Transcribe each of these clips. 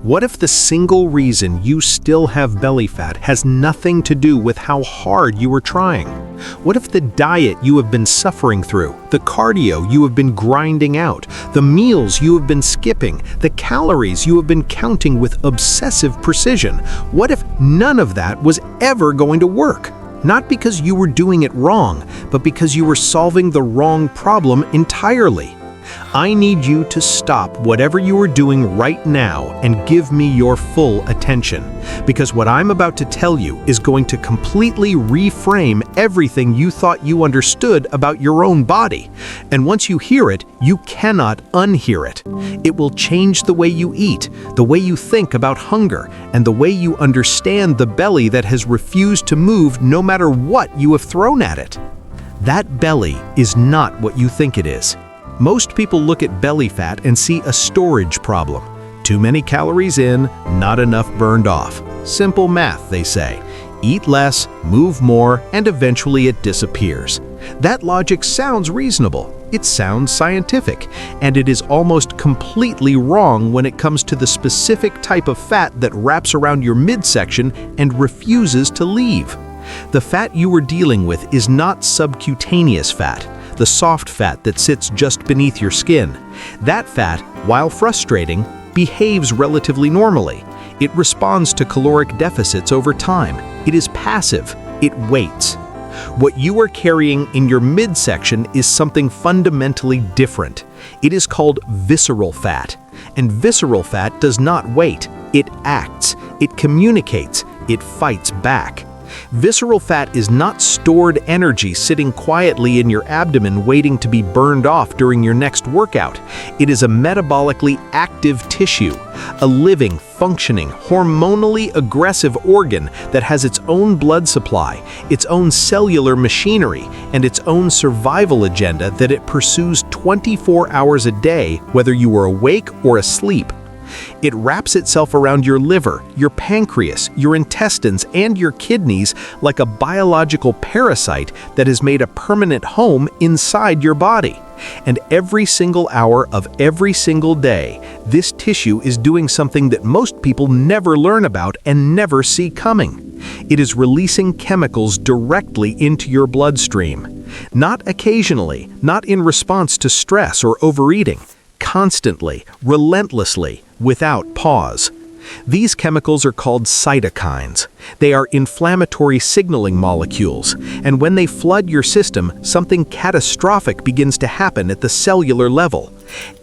What if the single reason you still have belly fat has nothing to do with how hard you were trying? What if the diet you have been suffering through, the cardio you have been grinding out, the meals you have been skipping, the calories you have been counting with obsessive precision, what if none of that was ever going to work? Not because you were doing it wrong, but because you were solving the wrong problem entirely. I need you to stop whatever you are doing right now and give me your full attention, because what I'm about to tell you is going to completely reframe everything you thought you understood about your own body. And once you hear it, you cannot unhear it. It will change the way you eat, the way you think about hunger, and the way you understand the belly that has refused to move no matter what you have thrown at it. That belly is not what you think it is. Most people look at belly fat and see a storage problem. Too many calories in, not enough burned off. Simple math, they say. Eat less, move more, and eventually it disappears. That logic sounds reasonable. It sounds scientific, and it is almost completely wrong when it comes to the specific type of fat that wraps around your midsection and refuses to leave. The fat you are dealing with is not subcutaneous fat, the soft fat that sits just beneath your skin. That fat, while frustrating, behaves relatively normally. It responds to caloric deficits over time. It is passive. It waits. What you are carrying in your midsection is something fundamentally different. It is called visceral fat. And visceral fat does not wait. It acts. It communicates. It fights back. Visceral fat is not stored energy sitting quietly in your abdomen waiting to be burned off during your next workout. It is a metabolically active tissue, a living, functioning, hormonally aggressive organ that has its own blood supply, its own cellular machinery, and its own survival agenda that it pursues 24 hours a day, whether you are awake or asleep. It wraps itself around your liver, your pancreas, your intestines, and your kidneys like a biological parasite that has made a permanent home inside your body. And every single hour of every single day, this tissue is doing something that most people never learn about and never see coming. It is releasing chemicals directly into your bloodstream. Not occasionally, not in response to stress or overeating. Constantly, relentlessly, without pause. These chemicals are called cytokines. They are inflammatory signaling molecules, and when they flood your system, something catastrophic begins to happen at the cellular level.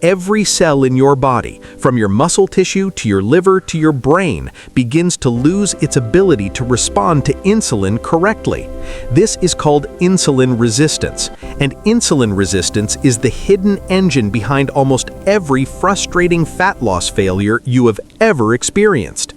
Every cell in your body, from your muscle tissue to your liver to your brain, begins to lose its ability to respond to insulin correctly. This is called insulin resistance, and insulin resistance is the hidden engine behind almost every frustrating fat loss failure you have ever experienced.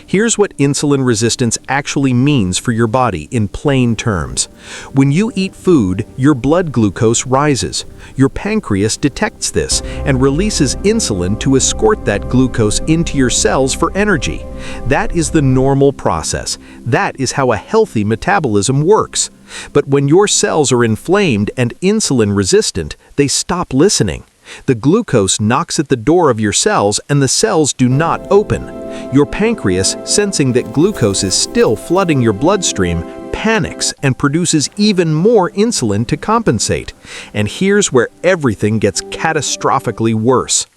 Here's what insulin resistance actually means for your body in plain terms. When you eat food, your blood glucose rises. Your pancreas detects this and releases insulin to escort that glucose into your cells for energy. That is the normal process. That is how a healthy metabolism works. But when your cells are inflamed and insulin resistant, they stop listening. The glucose knocks at the door of your cells and the cells do not open. Your pancreas, sensing that glucose is still flooding your bloodstream, panics and produces even more insulin to compensate. And here's where everything gets catastrophically worse.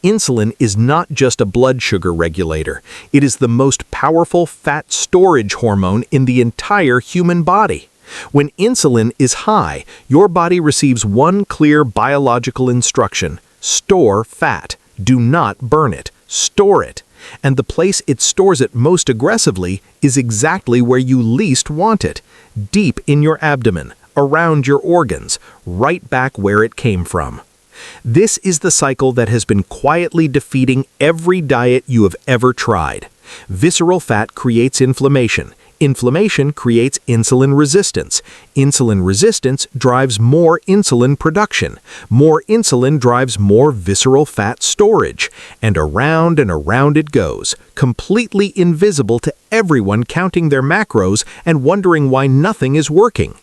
Insulin is not just a blood sugar regulator. It is the most powerful fat storage hormone in the entire human body. When insulin is high, your body receives one clear biological instruction: store fat. Do not burn it. Store it. And the place it stores it most aggressively is exactly where you least want it: deep in your abdomen, around your organs, right back where it came from. This is the cycle that has been quietly defeating every diet you have ever tried. Visceral fat creates inflammation. Inflammation creates insulin resistance. Insulin resistance drives more insulin production. More insulin drives more visceral fat storage. And around it goes, completely invisible to everyone counting their macros and wondering why nothing is working.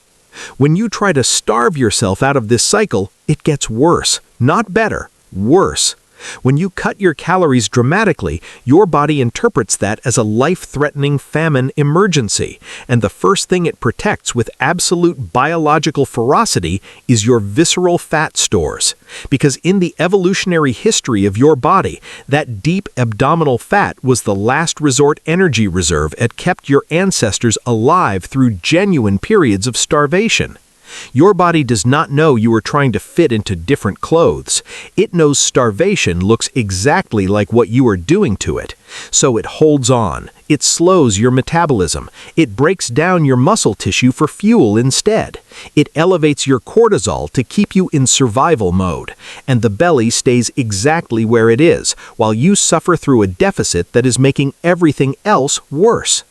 When you try to starve yourself out of this cycle, it gets worse, not better, worse. When you cut your calories dramatically, your body interprets that as a life-threatening famine emergency, and the first thing it protects with absolute biological ferocity is your visceral fat stores. Because in the evolutionary history of your body, that deep abdominal fat was the last resort energy reserve that kept your ancestors alive through genuine periods of starvation. Your body does not know you are trying to fit into different clothes. It knows starvation looks exactly like what you are doing to it. So it holds on. It slows your metabolism. It breaks down your muscle tissue for fuel instead. It elevates your cortisol to keep you in survival mode. And the belly stays exactly where it is, while you suffer through a deficit that is making everything else worse.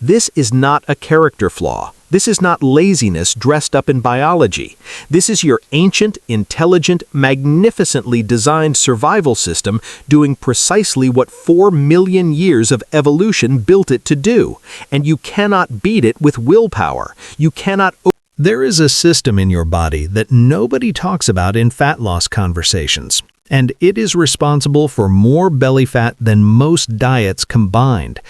This is not a character flaw. This is not laziness dressed up in biology. This is your ancient, intelligent, magnificently designed survival system doing precisely what 4 million years of evolution built it to do. And you cannot beat it with willpower. You cannot... There is a system in your body that nobody talks about in fat loss conversations, and it is responsible for more belly fat than most diets combined.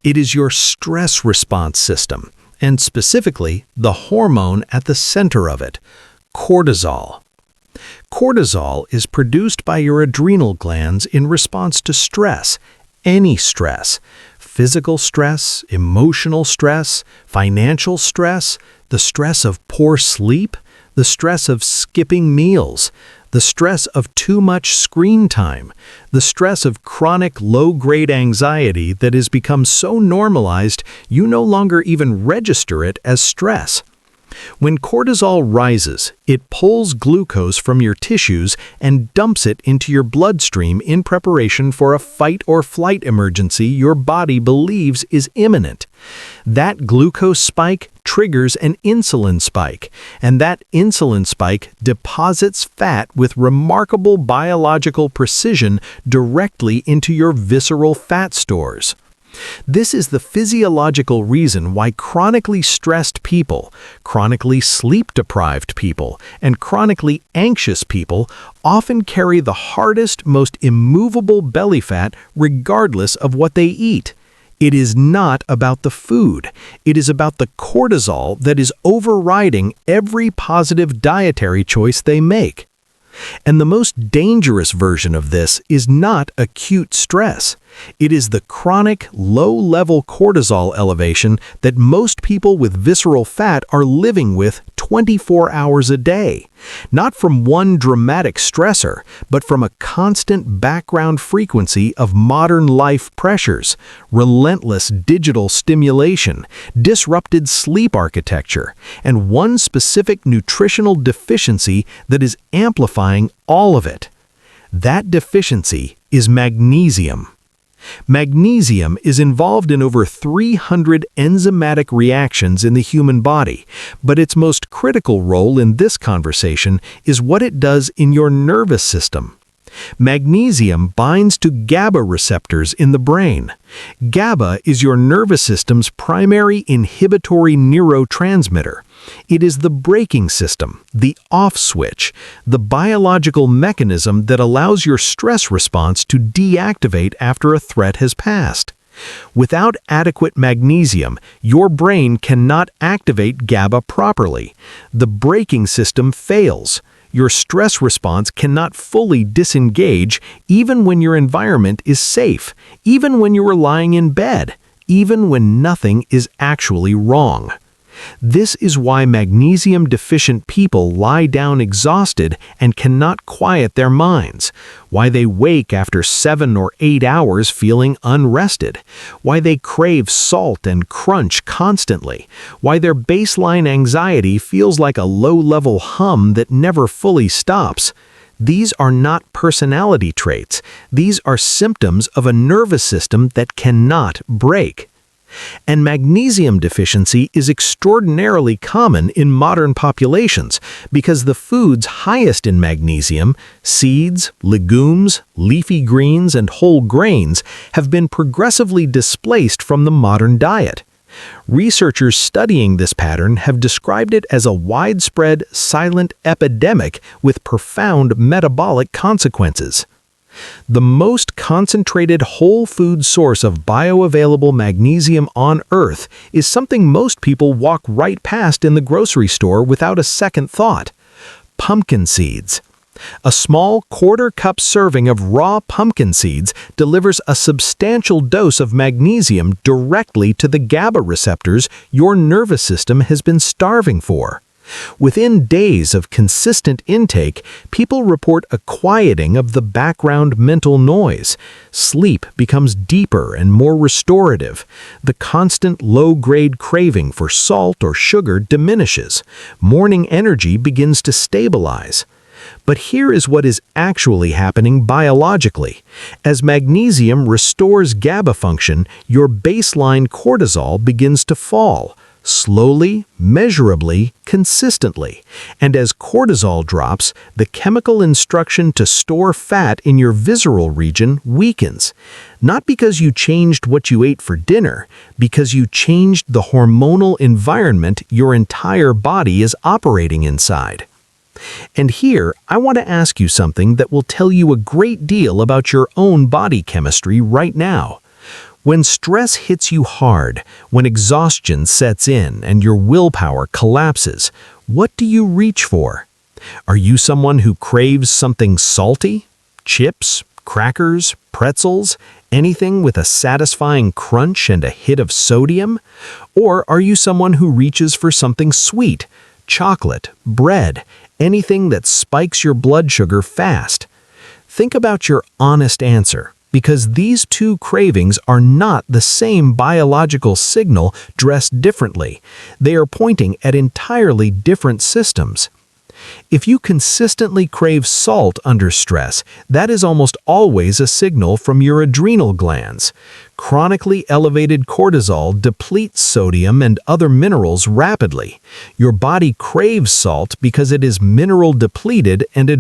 It is your stress response system, and specifically the hormone at the center of it, cortisol. Cortisol is produced by your adrenal glands in response to stress, any stress, physical stress, emotional stress, financial stress, the stress of poor sleep, the stress of skipping meals, the stress of too much screen time, the stress of chronic low-grade anxiety that has become so normalized you no longer even register it as stress. When cortisol rises, it pulls glucose from your tissues and dumps it into your bloodstream in preparation for a fight-or-flight emergency your body believes is imminent. That glucose spike triggers an insulin spike, and that insulin spike deposits fat with remarkable biological precision directly into your visceral fat stores. This is the physiological reason why chronically stressed people, chronically sleep-deprived people, and chronically anxious people often carry the hardest, most immovable belly fat regardless of what they eat. It is not about the food. It is about the cortisol that is overriding every positive dietary choice they make. And the most dangerous version of this is not acute stress. It is the chronic, low-level cortisol elevation that most people with visceral fat are living with 24 hours a day. Not from one dramatic stressor, but from a constant background frequency of modern life pressures, relentless digital stimulation, disrupted sleep architecture, and one specific nutritional deficiency that is amplifying all of it. That deficiency is magnesium. Magnesium is involved in over 300 enzymatic reactions in the human body, but its most critical role in this conversation is what it does in your nervous system. Magnesium binds to GABA receptors in the brain. GABA is your nervous system's primary inhibitory neurotransmitter. It is the braking system, the off switch, the biological mechanism that allows your stress response to deactivate after a threat has passed. Without adequate magnesium, your brain cannot activate GABA properly. The braking system fails. Your stress response cannot fully disengage even when your environment is safe, even when you are lying in bed, even when nothing is actually wrong. This is why magnesium-deficient people lie down exhausted and cannot quiet their minds, why they wake after 7 or 8 hours feeling unrested, why they crave salt and crunch constantly, why their baseline anxiety feels like a low-level hum that never fully stops. These are not personality traits. These are symptoms of a nervous system that cannot break. And magnesium deficiency is extraordinarily common in modern populations because the foods highest in magnesium, seeds, legumes, leafy greens, and whole grains, have been progressively displaced from the modern diet. Researchers studying this pattern have described it as a widespread, silent epidemic with profound metabolic consequences. The most concentrated whole food source of bioavailable magnesium on Earth is something most people walk right past in the grocery store without a second thought: pumpkin seeds. A small quarter-cup serving of raw pumpkin seeds delivers a substantial dose of magnesium directly to the GABA receptors your nervous system has been starving for. Within days of consistent intake, people report a quieting of the background mental noise. Sleep becomes deeper and more restorative. The constant low-grade craving for salt or sugar diminishes. Morning energy begins to stabilize. But here is what is actually happening biologically. As magnesium restores GABA function, your baseline cortisol begins to fall. Slowly, measurably, consistently. And as cortisol drops, the chemical instruction to store fat in your visceral region weakens. Not because you changed what you ate for dinner, because you changed the hormonal environment your entire body is operating inside. And here, I want to ask you something that will tell you a great deal about your own body chemistry right now. When stress hits you hard, when exhaustion sets in and your willpower collapses, what do you reach for? Are you someone who craves something salty? Chips, crackers, pretzels, anything with a satisfying crunch and a hit of sodium? Or are you someone who reaches for something sweet? Chocolate, bread, anything that spikes your blood sugar fast? Think about your honest answer, because these two cravings are not the same biological signal dressed differently. They are pointing at entirely different systems. If you consistently crave salt under stress, that is almost always a signal from your adrenal glands. Chronically elevated cortisol depletes sodium and other minerals rapidly. Your body craves salt because it is mineral depleted and